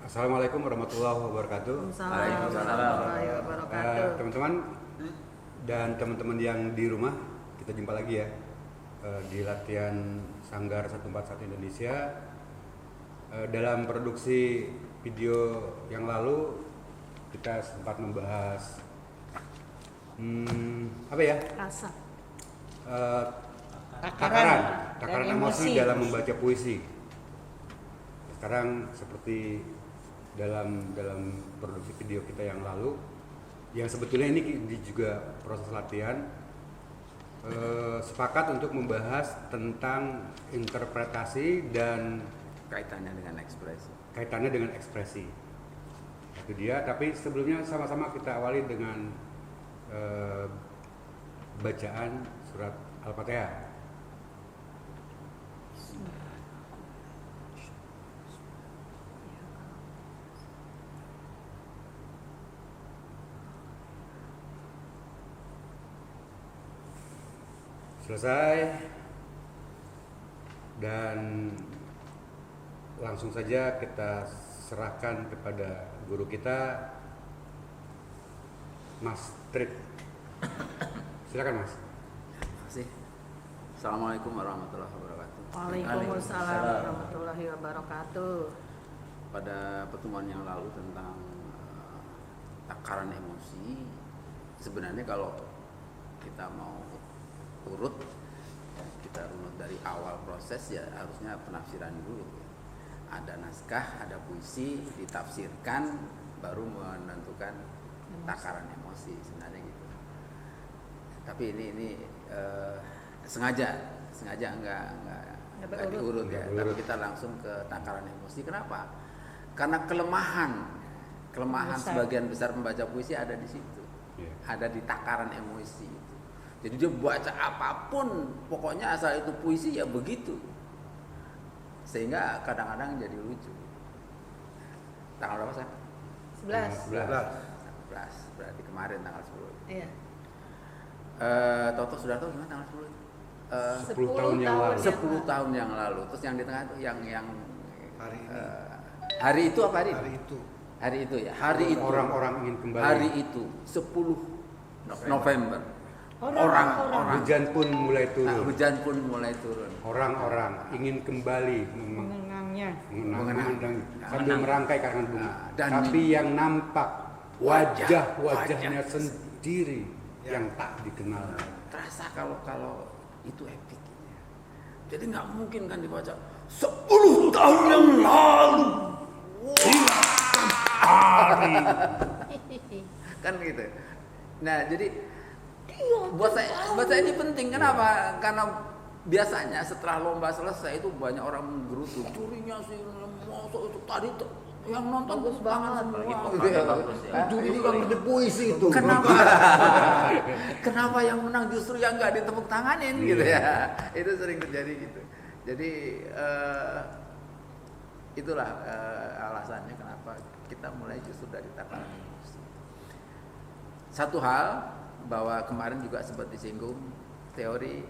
Assalamualaikum warahmatullahi wabarakatuh. Waalaikumsalam warahmatullahi wabarakatuh. Teman-teman dan teman-teman yang di rumah, kita jumpa lagi ya di latihan Sanggar 141 Indonesia. Dalam produksi video yang lalu kita sempat membahas apa ya? Rasa. Takaran emosi dalam membaca puisi. Sekarang seperti dalam produksi video kita yang lalu, yang sebetulnya ini juga proses latihan, sepakat untuk membahas tentang interpretasi dan kaitannya dengan ekspresi. Itu dia. Tapi sebelumnya sama-sama kita awali dengan bacaan surat Al-Fatihah. Selesai, dan langsung saja kita serahkan kepada guru kita, Mas Trip. Silakan Mas. Terima kasih. Assalamualaikum warahmatullahi wabarakatuh. Waalaikumsalam warahmatullahi wabarakatuh. Pada pertemuan yang lalu tentang takaran emosi, sebenarnya kalau kita mau urut, kita runut dari awal proses ya harusnya penafsiran dulu. Ada naskah, ada puisi, ditafsirkan, baru menentukan takaran emosi sebenarnya gitu. Tapi ini sengaja enggak diurut ya. Tapi kita langsung ke takaran emosi. Kenapa? Karena kelemahan sebagian besar pembaca puisi ada di situ, ada di takaran emosi itu. Jadi dia baca apapun, pokoknya asal itu puisi ya begitu. Sehingga kadang-kadang jadi lucu. Tanggal berapa sih? 11. 11. Berarti kemarin tanggal 10. Iya. Toto Sudarto gimana tanggal 10 itu? 10 tahun yang lalu. 10 tahun yang lalu. Terus yang di tengah itu yang hari ini. Hari itu apa hari? Hari itu ya. Hari itu. Orang-orang ingin kembali. Hari itu 10 November. Orang-orang. Hujan pun mulai turun. Nah, hujan pun mulai turun. Orang-orang ingin kembali Mengenangnya. mengenang sambil merangkai karangan bunga. Dan tapi yang nampak wajah-wajahnya sendiri yang tak dikenal. Terasa kalau itu epic. Jadi nggak mungkin kan dibaca 10 tahun yang lalu. Kan gitu. Nah, jadi buat saya ini penting. Kenapa? Karena biasanya setelah lomba selesai itu banyak orang menggerutu. Curinya sih, masuk itu tadi tuh yang nonton Bagus banget semua. Juri juga ngerti puisi itu. Kenapa yang menang justru yang nggak ditepuk tanganin gitu ya? Itu sering terjadi gitu. Jadi itulah alasannya kenapa kita mulai justru dari takaran emosi. Satu hal bahwa kemarin juga sempat disinggung, teori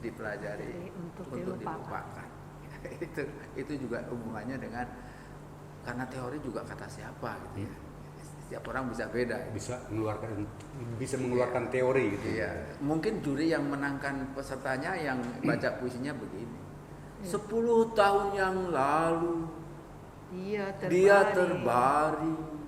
dipelajari untuk dilupakan. itu juga hubungannya dengan karena teori juga kata siapa gitu ya. Setiap orang bisa beda. Bisa mengeluarkan teori gitu. Iya. Mungkin juri yang menangkan pesertanya yang baca puisinya begini. 10 tahun yang lalu dia terbaring.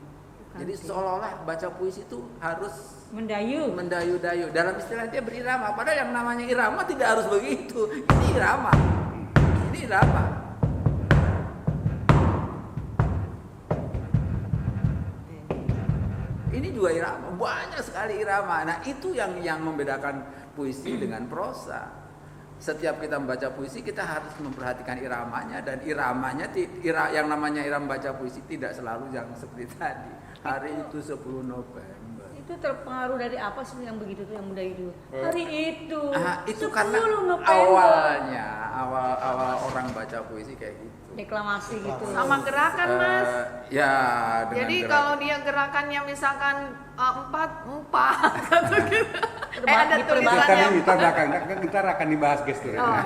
Jadi seolah-olah baca puisi itu harus mendayu-dayu. Dalam istilah dia berirama. Padahal yang namanya irama tidak harus begitu. Ini irama. Ini juga irama. Banyak sekali irama. Nah itu yang membedakan puisi dengan prosa. Setiap kita membaca puisi kita harus memperhatikan iramanya, dan iramanya yang namanya irama baca puisi tidak selalu yang seperti tadi. Hari itu 10 November. Itu terpengaruh dari apa sih yang begitu tuh, yang muda itu? Hari itu. Itu karena November. awal orang baca puisi kayak gitu. Deklamasi gitu. Sama gerakan Mas. Ya. Jadi gerakan. kalau dia gerakannya misalkan 4 gitu. Ada tulisannya. Kita akan dibahas gesturnya.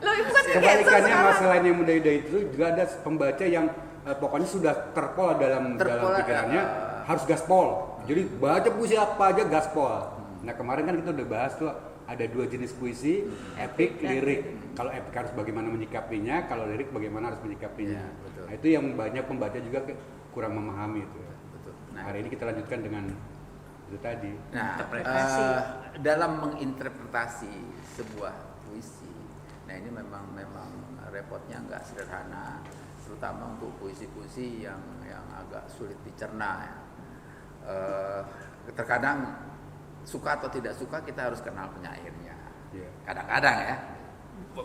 Loh itu kan Kebalikannya masalah yang muda-muda itu juga ada pembaca yang pokoknya sudah terpola dalam pikirannya harus gaspol. Jadi baca puisi apa aja gaspol. Nah kemarin kan kita udah bahas tuh ada 2 jenis puisi, epik, lirik. Kalau epik harus bagaimana menyikapinya, kalau lirik bagaimana harus menyikapinya. Ya, betul. Nah itu yang banyak pembaca juga kurang memahami itu. Ya. Betul. Nah, hari ini kita lanjutkan dengan itu tadi. Nah, Interpretasi. dalam menginterpretasi sebuah puisi, nah ini memang repotnya nggak sederhana, terutama untuk puisi-puisi yang agak sulit dicerna. Ya. Terkadang suka atau tidak suka kita harus kenal penyairnya. Iya. Kadang-kadang ya.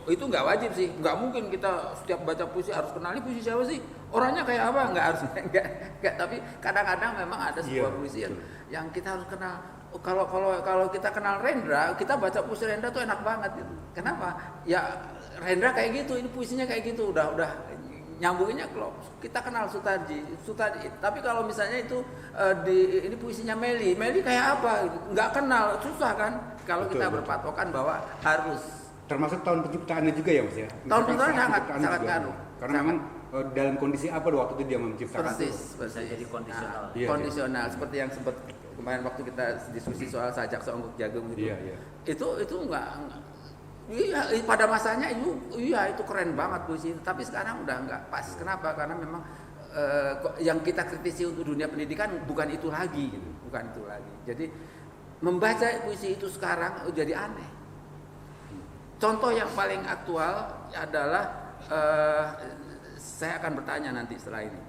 Itu nggak wajib sih, nggak mungkin kita setiap baca puisi harus kenali puisi siapa sih, orangnya kayak apa, nggak harus, nggak. Tapi kadang-kadang memang ada sebuah Iya, puisi yang kita harus kenal. Kalau kita kenal Rendra, kita baca puisi Rendra tuh enak banget gitu. Kenapa? Ya Rendra kayak gitu, ini puisinya kayak gitu, udah nyambunginnya klop. Kita kenal Sutarji. Tapi kalau misalnya itu ini puisinya Meli kayak apa? Nggak kenal, susah kan? Kalau Betul, kita betul. berpatokan bahwa harus. Termasuk tahun penciptaannya juga ya Mas ya? Tahun penciptaan Saat sangat penciptaannya juga. ngaruh. Karena memang dalam kondisi apa waktu itu dia menciptakan itu? Persis. jadi kondisional. Nah, Iya, kondisional seperti yang sempat kemarin waktu kita diskusi soal sajak seonggok jagung itu. Iya, iya. Itu enggak. Iya, pada masanya itu keren banget puisi itu, tapi sekarang udah enggak pas. Kenapa? Karena memang yang kita kritisi untuk dunia pendidikan bukan itu lagi gitu, bukan itu lagi. Jadi membaca puisi itu sekarang jadi aneh. Contoh yang paling aktual adalah saya akan bertanya nanti setelah ini.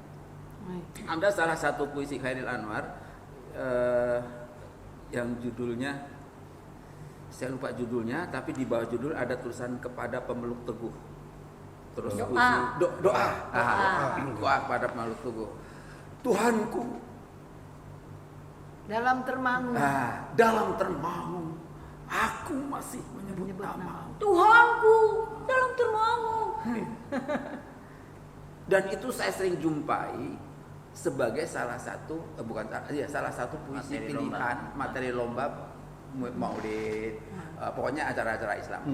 Ada salah satu puisi Khairil Anwar yang judulnya saya lupa judulnya, tapi di bawah judul ada tulisan kepada pemeluk teguh. Terus Doa. puisi doa kepada pemeluk teguh. Tuhanku, Dalam termangu. dalam termangu aku masih menyebut nama. Tuhanku dalam termangu. Dan itu saya sering jumpai sebagai salah satu salah satu puisi Materi pilihan lomba. materi lomba Maulid, pokoknya acara-acara Islam.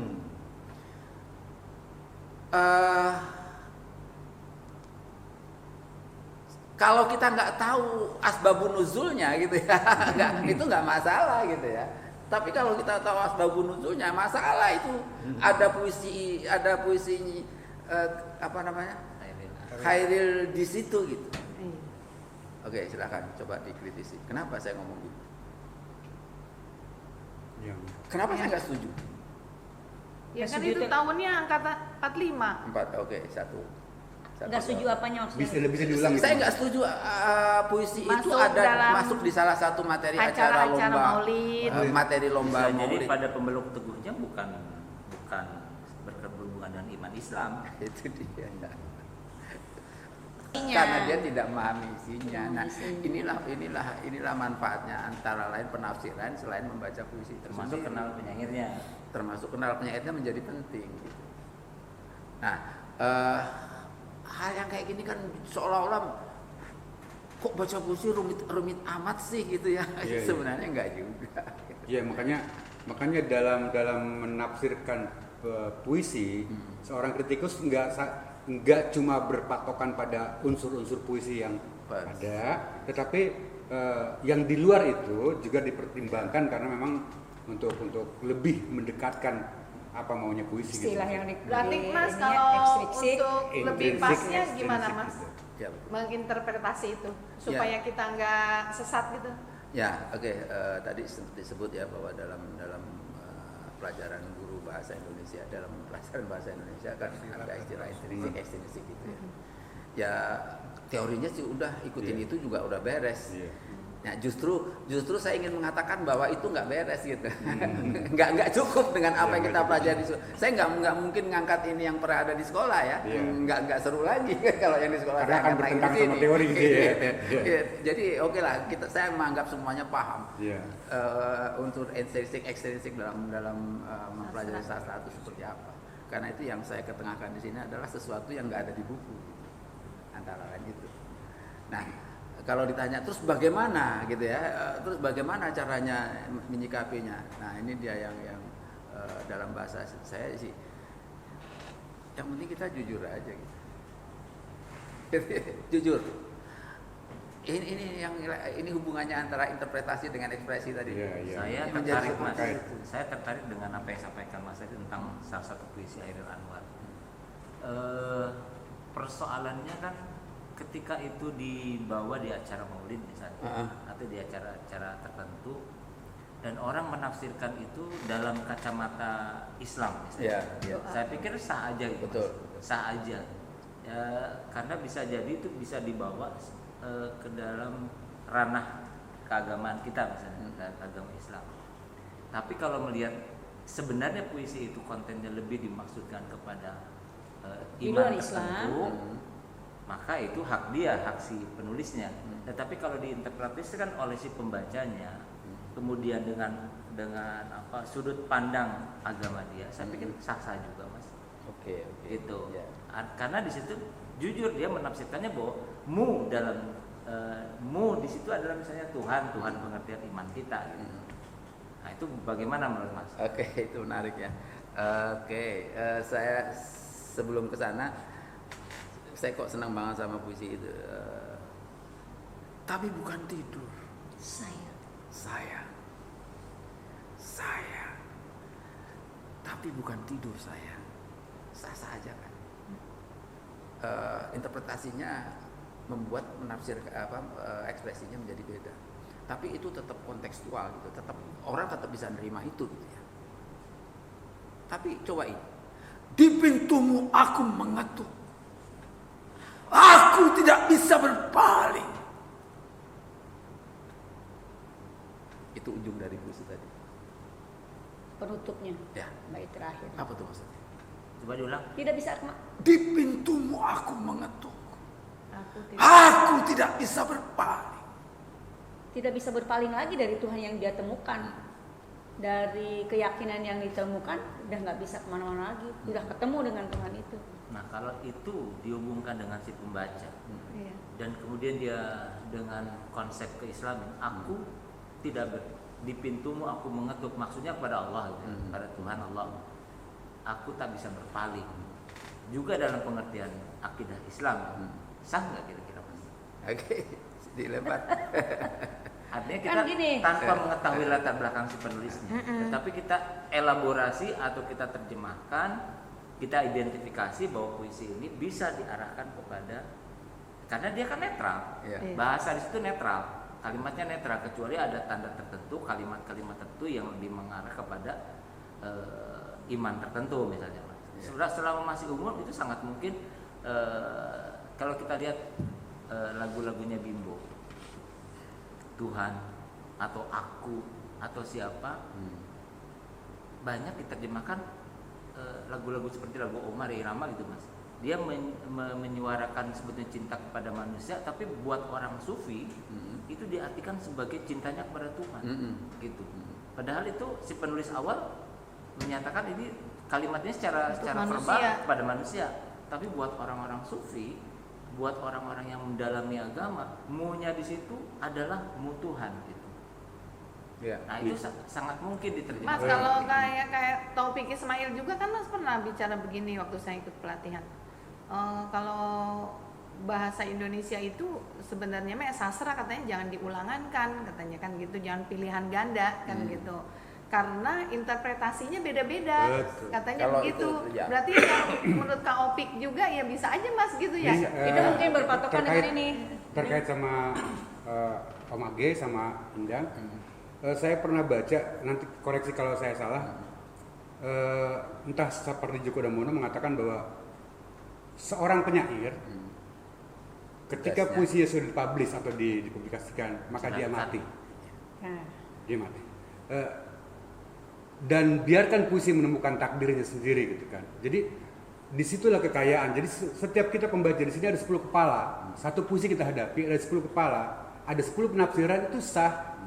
Kalau kita nggak tahu asbabun nuzulnya gitu ya, itu nggak masalah gitu ya. Tapi kalau kita tahu asbabun nuzulnya, masalah itu ada puisi apa namanya? Khairil di situ gitu. Iya. Oke, silakan coba dikritisi. Kenapa saya ngomong gitu? Yang Kenapa saya nggak setuju? Ya kan Setuju itu tuh. tahunnya angka 45. 4, oke, satu. Nggak setuju apanya maksudnya? bisa diulang Saya gitu. nggak setuju puisi itu Masuk ada dalam masuk di salah satu materi acara acara-acara lomba Maulid. materi lomba Bisa jadi Maulid. pada pemeluk teguhnya bukan berhubungan dengan iman Islam. Itu dia. Isinya. Karena dia tidak memahami isinya. Nah, Isinya. inilah manfaatnya antara lain penafsiran selain membaca puisi Termasuk tersendiri. kenal penyairnya. Termasuk kenal penyairnya menjadi penting gitu. Nah, hal yang kayak gini kan seolah-olah kok baca puisi rumit amat sih gitu ya. Iya, Sebenarnya enggak juga. Iya, makanya dalam menafsirkan puisi, seorang kritikus nggak cuma berpatokan pada unsur-unsur puisi yang Pas. ada, tetapi yang di luar itu juga dipertimbangkan karena memang untuk lebih mendekatkan apa maunya puisi Istilah gitu. yang Berarti di- Mas ini kalau ekstrinsik. untuk lebih Intrinsik, pasnya gimana ekstrinsik Mas? gitu. Ya, betul. Menginterpretasi itu supaya kita nggak sesat gitu. Ya, oke. Tadi disebut ya bahwa dalam pelajaran guru bahasa Indonesia, dalam pelajaran bahasa Indonesia kan ada istilah ekstrinsik gitu ya. Ya teorinya sih udah ikutin Iya. itu juga udah beres. Iya. Nah, justru saya ingin mengatakan bahwa itu nggak beres gitu. nggak cukup dengan apa Iya, yang kita nggak pelajari. Saya nggak mungkin ngangkat ini yang pernah ada di sekolah ya. Iya. Nggak seru lagi kalau yang di sekolah. Karena saya akan angkat lagi di bertentangan sama sini. teori gitu ya. Iya. Iya. Jadi oke lah, saya menganggap semuanya paham. Iya. Unsur ekstrinsik dalam mempelajari sastra itu seperti apa. Karena itu yang saya ketengahkan di sini adalah sesuatu yang nggak ada di buku, antara lain itu. Nah, kalau ditanya terus bagaimana gitu ya, terus bagaimana caranya menyikapinya. Nah, ini dia yang dalam bahasa saya sih Yang penting kita jujur aja gitu. Jujur. Ini hubungannya antara interpretasi dengan ekspresi tadi. Iya, iya. Saya Ini menjadi tertarik Mas. terkait. Saya tertarik dengan apa yang disampaikan Mas tadi tentang salah satu puisi Hairil Anwar. Persoalannya kan ketika itu dibawa di acara maulid misalnya atau di acara-acara tertentu dan orang menafsirkan itu dalam kacamata Islam misalnya. Iya. Saya pikir sah aja gitu. Betul. Sah aja. Ya, karena bisa jadi itu bisa dibawa ke dalam ranah keagamaan kita misalnya, agama Islam. Tapi kalau melihat sebenarnya puisi itu kontennya lebih dimaksudkan kepada Di iman luar Islam. tertentu, maka itu hak dia, hak si penulisnya. Tetapi kalau diinterpretasikan oleh si pembacanya, kemudian dengan apa sudut pandang agama dia, saya pikir sah-sah juga, Mas. Oke. Gitu. Ya. Karena di situ jujur dia menafsirkannya bahwa mu dalam mu di situ adalah misalnya Tuhan pengertian iman kita gitu. Nah, itu bagaimana menurut Mas? Oke, itu menarik ya. Oke, saya sebelum ke sana saya kok senang banget sama puisi itu. Tapi bukan tidur. Saya. Tapi bukan tidur saya. Sah-sah aja kan. Interpretasinya membuat ekspresinya menjadi beda. Tapi itu tetap kontekstual gitu. Orang tetap bisa nerima itu gitu ya. Tapi cobain. Di pintumu aku mengetuk. Aku tidak bisa berpaling. Itu ujung dari puisi tadi. Penutupnya. Ya. Bait terakhir. Apa tuh maksudnya? Coba diulang. Tidak bisa Di pintumu aku mengetuk. aku Aku tidak bisa berpaling. tidak bisa berpaling lagi dari Tuhan yang dia temukan, dari keyakinan yang ditemukan udah nggak bisa kemana-mana lagi, udah ketemu dengan Tuhan itu. Nah, kalau itu dihubungkan dengan si pembaca Iya. dan kemudian dia dengan konsep keislaman, aku tidak di pintumu aku mengetuk, maksudnya kepada Allah gitu, pada Tuhan Allah. Aku tak bisa berpaling. Juga dalam pengertian akidah Islam. Sah nggak kira-kira Mas? Oke, dilempar. Artinya kita Kan gini. tanpa mengetahui latar belakang si penulisnya, tetapi kita elaborasi atau kita terjemahkan, kita identifikasi bahwa puisi ini bisa diarahkan kepada, karena dia kan netral, Iya. bahasa di situ netral, kalimatnya netral, kecuali ada tanda tertentu, kalimat-kalimat tertentu yang lebih mengarah kepada iman tertentu misalnya. Selama masih umum itu sangat mungkin kalau kita lihat lagu-lagunya Bimbo, Tuhan atau aku atau siapa, banyak diterjemahkan lagu-lagu seperti lagu Omar Irama gitu Mas. Dia menyuarakan sebetulnya cinta kepada manusia, tapi buat orang sufi itu diartikan sebagai cintanya kepada Tuhan, gitu. Padahal itu si penulis awal menyatakan ini kalimatnya secara verbal kepada manusia, tapi buat orang-orang sufi, buat orang-orang yang mendalami agama, mu-nya di situ adalah mu Tuhan gitu. Ya. Nah, itu sangat mungkin Mas, diterjemahkan. kalau kayak Taufik Ismail juga kan Mas pernah bicara begini waktu saya ikut pelatihan. Kalau bahasa Indonesia itu sebenarnya sastra katanya jangan diulangankan, katanya kan gitu, jangan pilihan ganda kan gitu. Karena interpretasinya beda-beda, Betul. katanya Kalau begitu. itu, ya. Berarti kalau menurut Kak Opik juga ya bisa aja Mas gitu ya. Ini, Itu mungkin berpatokan dengan ini. Terkait sama Om Age sama Indang, saya pernah baca, nanti koreksi kalau saya salah, entah seperti Djoko Damono mengatakan bahwa seorang penyair ketika Tugasnya. puisinya sudah dipublish atau dipublikasikan, maka dia mati. Nah, Dia mati. Dan biarkan puisi menemukan takdirnya sendiri gitu kan. Jadi disitulah kekayaan. Jadi setiap kita pembaca di sini ada 10 kepala. Satu puisi kita hadapi ada 10 kepala, ada 10 penafsiran, itu sah.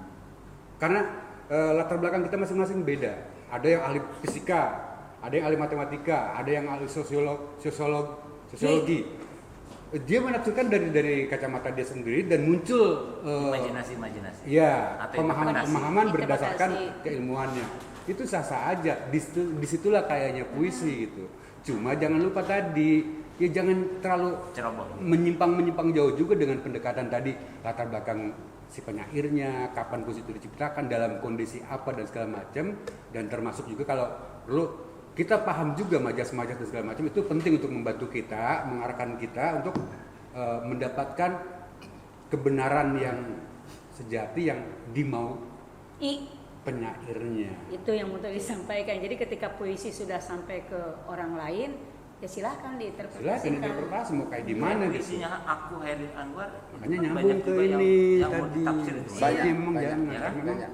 Karena latar belakang kita masing-masing beda. Ada yang ahli fisika, ada yang ahli matematika, ada yang ahli sosiologi. Dia menafsirkan dari kacamata dia sendiri dan muncul Imajinasi. ya Atau pemahaman interpretasi. berdasarkan keilmuannya. Itu sah-sah aja. Disitulah kayaknya puisi gitu. Cuma jangan lupa tadi, ya jangan terlalu Ceroboh. menyimpang jauh juga dengan pendekatan tadi, latar belakang si penyairnya, kapan puisi itu diciptakan, dalam kondisi apa dan segala macam, dan termasuk juga kalau perlu kita paham juga majas-majas dan segala macam, itu penting untuk membantu kita, mengarahkan kita untuk mendapatkan kebenaran yang sejati yang dimau penyairnya. Itu yang mau disampaikan. Jadi ketika puisi sudah sampai ke orang lain, ya silahkan Silakan diinterpretasikan. interpretasi mau kayak gimana gitu. Puisinya Aku Heril Anwar Makanya itu kan nyambung banyak ke juga ini yang mau tadi. ditafsir itu. Banyak Banyak, memang banyak, jangan. ya kan? Memang Banyak.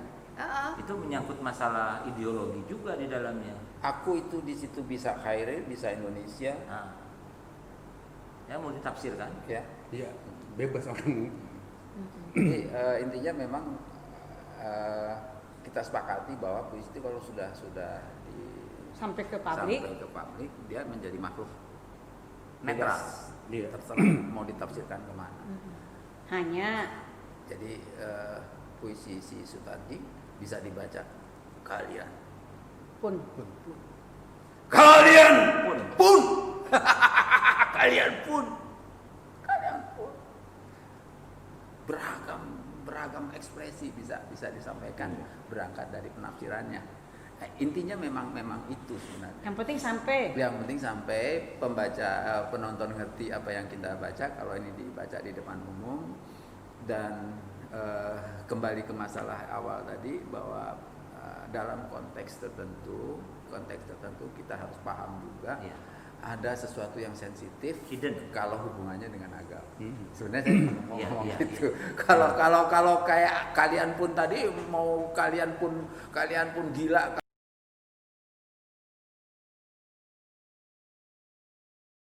Itu menyangkut masalah ideologi juga di dalamnya. Aku itu di situ bisa Khairil, bisa Indonesia, Nah, ya mau ditafsirkan. ya. Iya, bebas orang. Jadi intinya memang kita sepakati bahwa puisi itu kalau sudah di Sampai ke publik. sampai ke publik, dia menjadi makhluk Netral. bebas. Iya. Terserah mau ditafsirkan kemana. Hanya Jadi puisi si Sutadi bisa dibaca kalian pun kalian Pun. pun kalian pun beragam ekspresi bisa disampaikan berangkat dari penafsirannya. Intinya memang itu sebenarnya. yang penting sampai. Yang penting sampai pembaca penonton ngerti apa yang kita baca kalau ini dibaca di depan umum. Dan kembali ke masalah awal tadi bahwa dalam konteks tertentu kita harus paham juga Iya. ada sesuatu yang sensitif Hidden. kalau hubungannya dengan agama. Sebenarnya saya mau Iya, ngomong iya, gitu. Kalau kayak kalian pun tadi mau kalian pun gila